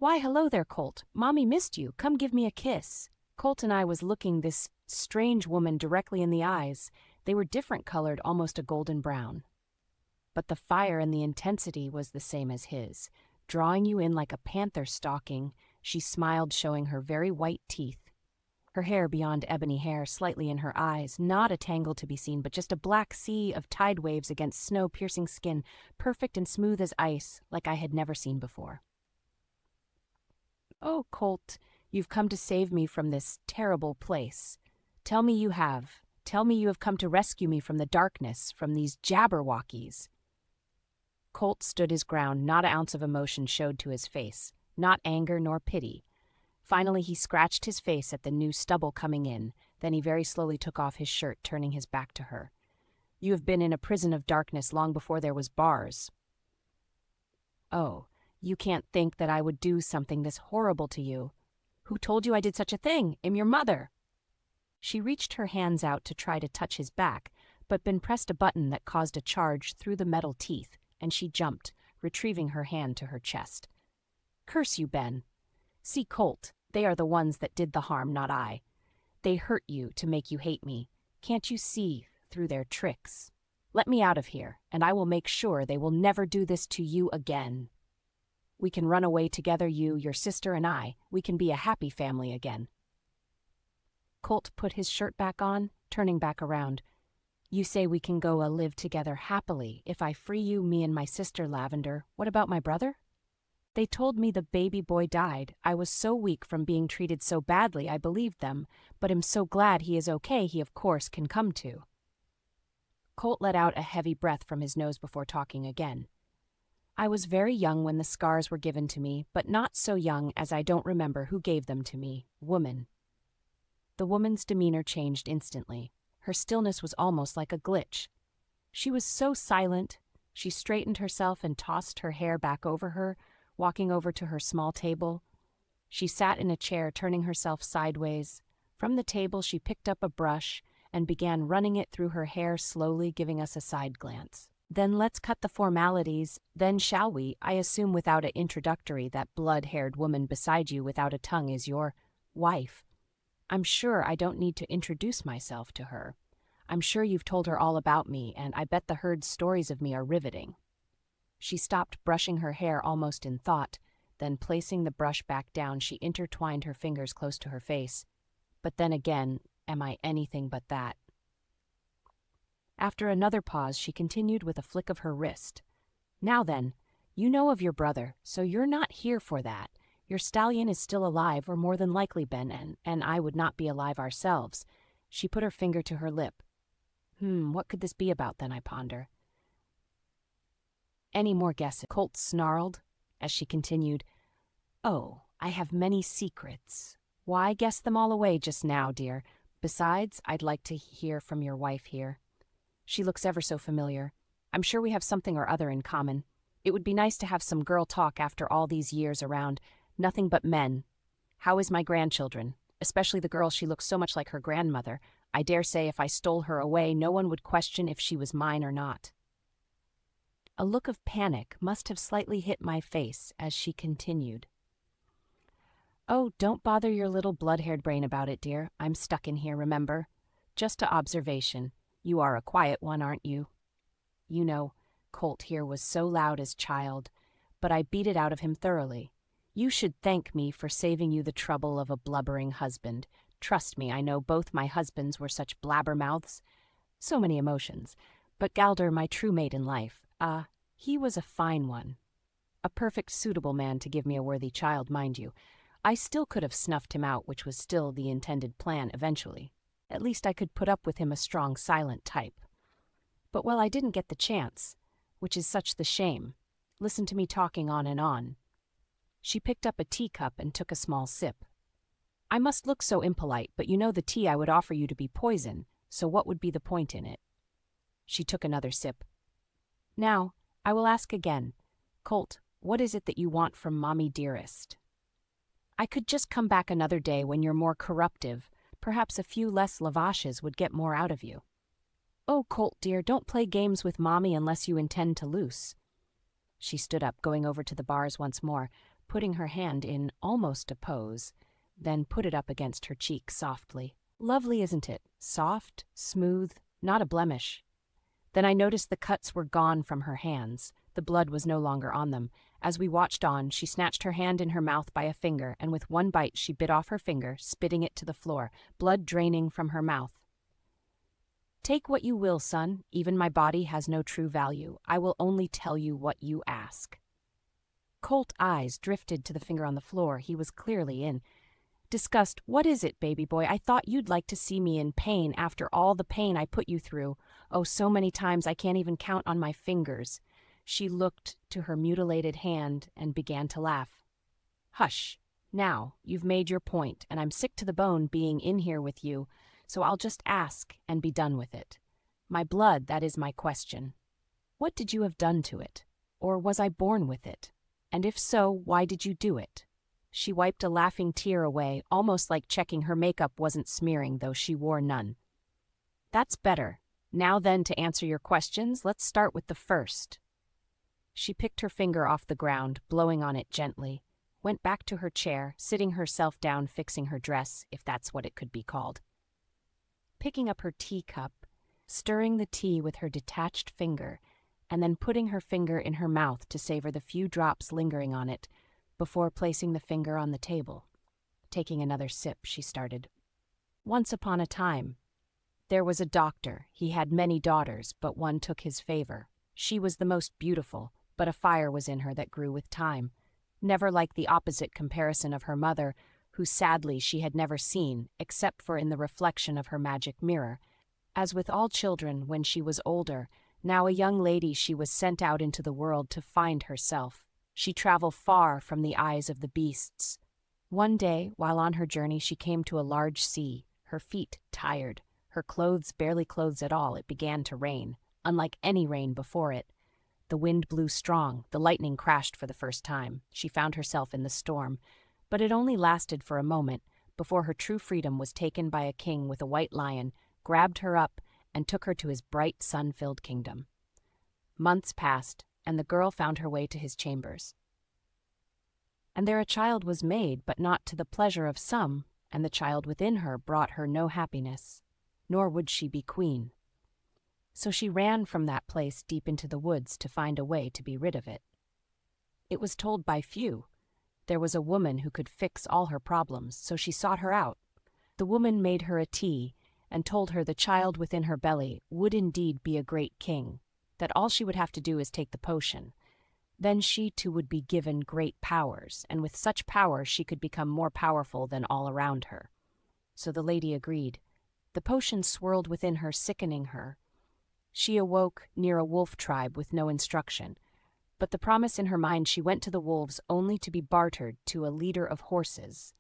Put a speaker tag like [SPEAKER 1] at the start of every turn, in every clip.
[SPEAKER 1] Why, hello there, Colt. Mommy missed you. Come give me a kiss. Colt and I was looking this strange woman directly in the eyes. They were different colored, almost a golden brown. But the fire and the intensity was the same as his. Drawing you in like a panther stalking, she smiled, showing her very white teeth. Her hair beyond ebony hair, slightly in her eyes, not a tangle to be seen, but just a black sea of tide waves against snow-piercing skin, perfect and smooth as ice, like I had never seen before. Oh, Colt, you've come to save me from this terrible place. Tell me you have. Tell me you have come to rescue me from the darkness, from these Jabberwockies. Colt stood his ground, not an ounce of emotion showed to his face, not anger nor pity. Finally he scratched his face at the new stubble coming in, then he very slowly took off his shirt, turning his back to her. You have been in a prison of darkness long before there was bars. Oh, you can't think that I would do something this horrible to you. Who told you I did such a thing? I'm your mother. She reached her hands out to try to touch his back, but Ben pressed a button that caused a charge through the metal teeth, and she jumped, retrieving her hand to her chest. Curse you, Ben. See, Colt, they are the ones that did the harm, not I. They hurt you to make you hate me. Can't you see through their tricks? Let me out of here, and I will make sure they will never do this to you again. We can run away together, you, your sister, and I. We can be a happy family again. Colt put his shirt back on, turning back around. You say we can go live together happily if I free you, me and my sister Lavender. What about my brother? They told me the baby boy died. I was so weak from being treated so badly I believed them, but am so glad he is okay, he of course can come to. Colt let out a heavy breath from his nose before talking again. I was very young when the scars were given to me, but not so young as I don't remember who gave them to me. Woman. The woman's demeanor changed instantly. Her stillness was almost like a glitch. She was so silent. She straightened herself and tossed her hair back over her, walking over to her small table. She sat in a chair, turning herself sideways. From the table she picked up a brush and began running it through her hair slowly, giving us a side glance. Then let's cut the formalities, then shall we? I assume without an introductory that blood-haired woman beside you without a tongue is your wife. I'm sure I don't need to introduce myself to her. I'm sure you've told her all about me, and I bet the herd's stories of me are riveting. She stopped brushing her hair almost in thought, then placing the brush back down she intertwined her fingers close to her face. But then again, am I anything but that? After another pause, she continued with a flick of her wrist. Now then, you know of your brother, so you're not here for that. Your stallion is still alive, or more than likely, Ben, and I would not be alive ourselves. She put her finger to her lip. What could this be about then, I ponder. Any more guesses? Colt snarled, as she continued. Oh, I have many secrets. Why guess them all away just now, dear? Besides, I'd like to hear from your wife here. She looks ever so familiar. I'm sure we have something or other in common. It would be nice to have some girl talk after all these years around. Nothing but men. How is my grandchildren? Especially the girl, she looks so much like her grandmother. I dare say if I stole her away, no one would question if she was mine or not. A look of panic must have slightly hit my face as she continued. Oh, don't bother your little blood-haired brain about it, dear. I'm stuck in here, remember? Just a observation. You are a quiet one, aren't you? You know, Colt here was so loud as child, but I beat it out of him thoroughly. You should thank me for saving you the trouble of a blubbering husband. Trust me, I know both my husbands were such blabbermouths. So many emotions. But Galder, my true mate in life, he was a fine one. A perfect suitable man to give me a worthy child, mind you. I still could have snuffed him out, which was still the intended plan eventually. At least I could put up with him, a strong, silent type. But well, I didn't get the chance, which is such the shame. Listen to me talking on and on. She picked up a teacup and took a small sip. I must look so impolite, but you know the tea I would offer you to be poison, so what would be the point in it? She took another sip. Now, I will ask again. Colt, what is it that you want from Mommy dearest? I could just come back another day when you're more corruptive. Perhaps a few less lavages would get more out of you. Oh, Colt dear, don't play games with Mommy unless you intend to lose. She stood up, going over to the bars once more, putting her hand in almost a pose, then put it up against her cheek softly. Lovely, isn't it? Soft, smooth, not a blemish. Then I noticed the cuts were gone from her hands. The blood was no longer on them. As we watched on, she snatched her hand in her mouth by a finger, and with one bite she bit off her finger, spitting it to the floor, blood draining from her mouth. Take what you will, son. Even my body has no true value. I will only tell you what you ask. Colt eyes drifted to the finger on the floor. He was clearly in disgust. What is it, baby boy? I thought you'd like to see me in pain after all the pain I put you through. Oh, so many times I can't even count on my fingers. She looked to her mutilated hand and began to laugh. Hush. Now, you've made your point, and I'm sick to the bone being in here with you, so I'll just ask and be done with it. My blood, that is my question. What did you have done to it? Or was I born with it? And if so, why did you do it? She wiped a laughing tear away, almost like checking her makeup wasn't smearing, though she wore none. That's better. Now then, to answer your questions, let's start with the first. She picked her finger off the ground, blowing on it gently, went back to her chair, sitting herself down, fixing her dress, if that's what it could be called. Picking up her teacup, stirring the tea with her detached finger, and then putting her finger in her mouth to savor the few drops lingering on it, before placing the finger on the table. Taking another sip, she started. Once upon a time, there was a doctor. He had many daughters, but one took his favor. She was the most beautiful, but a fire was in her that grew with time. Never like the opposite comparison of her mother, who sadly she had never seen, except for in the reflection of her magic mirror. As with all children, when she was older, now a young lady, she was sent out into the world to find herself. She traveled far from the eyes of the beasts. One day, while on her journey, she came to a large sea, her feet tired, her clothes barely clothes at all. It began to rain, unlike any rain before it. The wind blew strong, the lightning crashed for the first time. She found herself in the storm, but it only lasted for a moment before her true freedom was taken by a king with a white lion, grabbed her up, and took her to his bright, sun-filled kingdom. Months passed, and the girl found her way to his chambers. And there a child was made, but not to the pleasure of some, and the child within her brought her no happiness, nor would she be queen. So she ran from that place deep into the woods to find a way to be rid of it. It was told by few. There was a woman who could fix all her problems, so she sought her out. The woman made her a tea, and told her the child within her belly would indeed be a great king, that all she would have to do is take the potion. Then she too would be given great powers, and with such power she could become more powerful than all around her. So the lady agreed. The potion swirled within her, sickening her. She awoke near a wolf tribe with no instruction, but the promise in her mind, she went to the wolves only to be bartered to a leader of horses.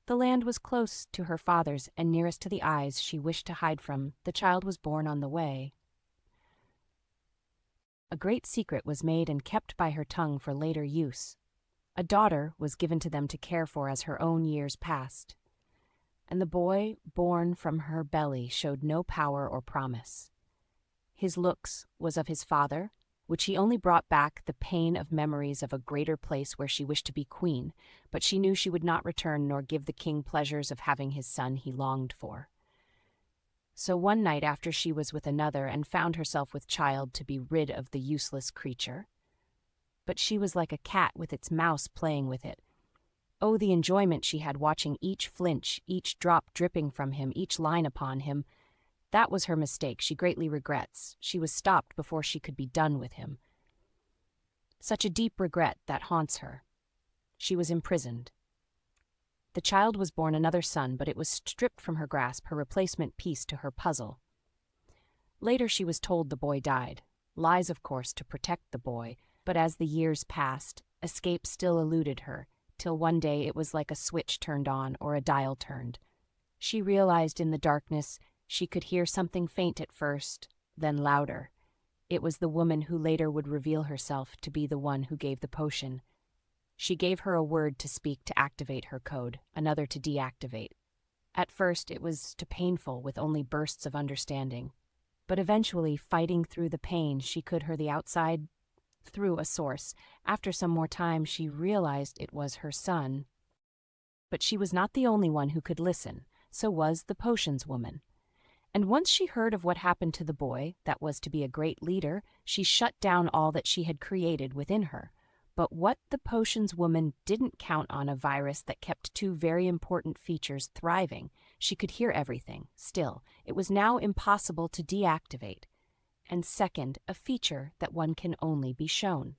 [SPEAKER 1] The land was close to her father's and nearest to the eyes she wished to hide from. The child was born on the way. A great secret was made and kept by her tongue for later use. A daughter was given to them to care for as her own years passed. And the boy born from her belly showed no power or promise. His looks was of his father, which he only brought back the pain of memories of a greater place where she wished to be queen, but she knew she would not return nor give the king pleasures of having his son he longed for. So one night after she was with another and found herself with child to be rid of the useless creature. But she was like a cat with its mouse playing with it. Oh, the enjoyment she had watching each flinch, each drop dripping from him, each line upon him. That was her mistake. She greatly regrets. She was stopped before she could be done with him. Such a deep regret that haunts her. She was imprisoned. The child was born another son, but it was stripped from her grasp, her replacement piece to her puzzle. Later she was told the boy died. Lies, of course, to protect the boy, but as the years passed, escape still eluded her, till one day it was like a switch turned on or a dial turned. She realized in the darkness she could hear something faint at first, then louder. It was the woman who later would reveal herself to be the one who gave the potion. She gave her a word to speak to activate her code, another to deactivate. At first it was too painful with only bursts of understanding. But eventually, fighting through the pain, she could hear the outside through a source. After some more time, she realized it was her son. But she was not the only one who could listen, so was the potions woman. And once she heard of what happened to the boy that was to be a great leader, she shut down all that she had created within her. But what the potions woman didn't count on a virus that kept two very important features thriving. She could hear everything. Still, it was now impossible to deactivate. And second, a feature that one can only be shown.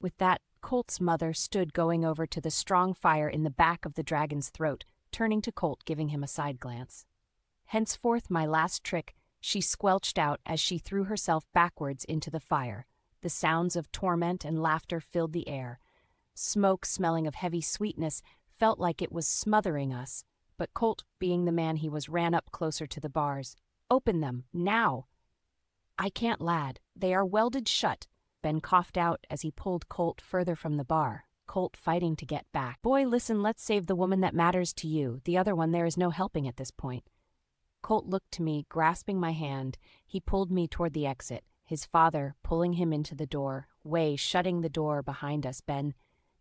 [SPEAKER 1] With that, Colt's mother stood going over to the strong fire in the back of the dragon's throat, turning to Colt, giving him a side glance. "Henceforth my last trick," she squelched out as she threw herself backwards into the fire. The sounds of torment and laughter filled the air. Smoke, smelling of heavy sweetness, felt like it was smothering us. But Colt, being the man he was, ran up closer to the bars. "Open them, now!" "I can't, lad. They are welded shut," Ben coughed out as he pulled Colt further from the bar, Colt fighting to get back. "Boy, listen, let's save the woman that matters to you. The other one there is no helping at this point." Colt looked to me, grasping my hand. He pulled me toward the exit, his father pulling him into the door, Way shutting the door behind us. Ben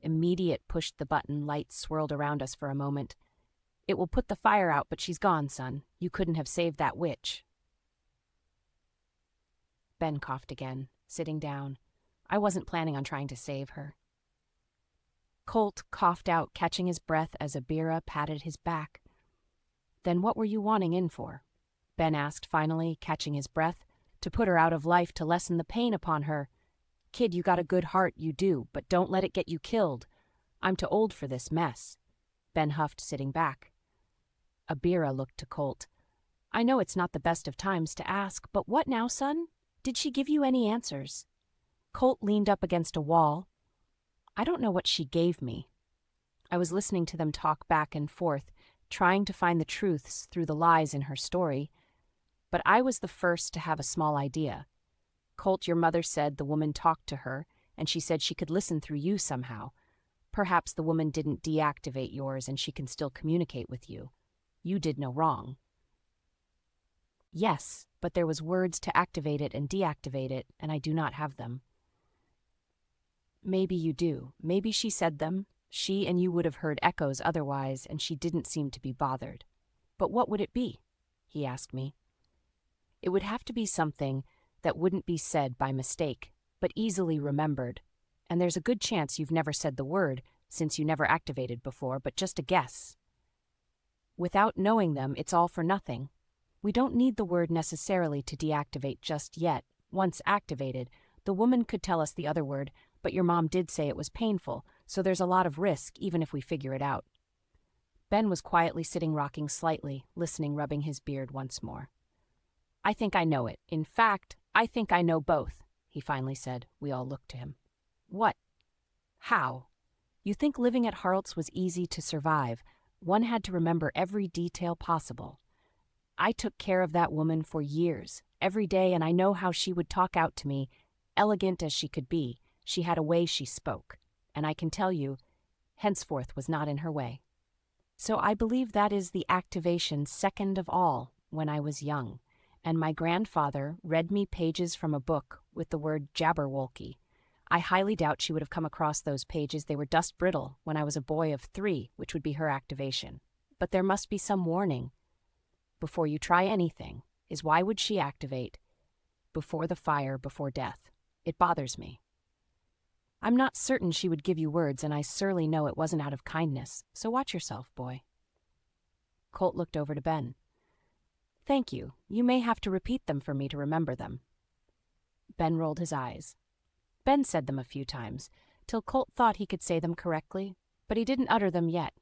[SPEAKER 1] immediate pushed the button. Lights swirled around us for a moment. "It will put the fire out, but she's gone, son. You couldn't have saved that witch." Ben coughed again, sitting down. "I wasn't planning on trying to save her." Colt coughed out, catching his breath as Abira patted his back. "Then what were you wanting in for?" Ben asked finally, catching his breath. "To put her out of life, to lessen the pain upon her. Kid, you got a good heart, you do, but don't let it get you killed. I'm too old for this mess." Ben huffed, sitting back. Abira looked to Colt. "I know it's not the best of times to ask, but what now, son? Did she give you any answers?" Colt leaned up against a wall. "I don't know what she gave me." I was listening to them talk back and forth, trying to find the truths through the lies in her story. But I was the first to have a small idea. "Colt, your mother said the woman talked to her, and she said she could listen through you somehow. Perhaps the woman didn't deactivate yours and she can still communicate with you. You did no wrong." "Yes, but there was words to activate it and deactivate it, and I do not have them." "Maybe you do. Maybe she said them. She and you would have heard echoes otherwise, and she didn't seem to be bothered. But what would it be?" he asked me. "It would have to be something that wouldn't be said by mistake, but easily remembered. And there's a good chance you've never said the word, since you never activated before, but just a guess. Without knowing them, it's all for nothing. We don't need the word necessarily to deactivate just yet. Once activated, the woman could tell us the other word, but your mom did say it was painful, so there's a lot of risk even if we figure it out." Ben was quietly sitting, rocking slightly, listening, rubbing his beard once more. "I think I know it. In fact, I think I know both," he finally said. We all looked to him. "What? How?" "You think living at Harlot's was easy to survive. One had to remember every detail possible. I took care of that woman for years, every day, and I know how she would talk out to me. Elegant as she could be, she had a way she spoke, and I can tell you, henceforth was not in her way. So I believe that is the activation second of all when I was young, and my grandfather read me pages from a book with the word Jabberwocky. I highly doubt she would have come across those pages. They were dust brittle when I was a boy of 3, which would be her activation. But there must be some warning. Before you try anything, is why would she activate? Before the fire, before death. It bothers me. I'm not certain she would give you words, and I surely know it wasn't out of kindness, so watch yourself, boy." Colt looked over to Ben. "Thank you. You may have to repeat them for me to remember them." Ben rolled his eyes. Ben said them a few times, till Colt thought he could say them correctly, but he didn't utter them yet.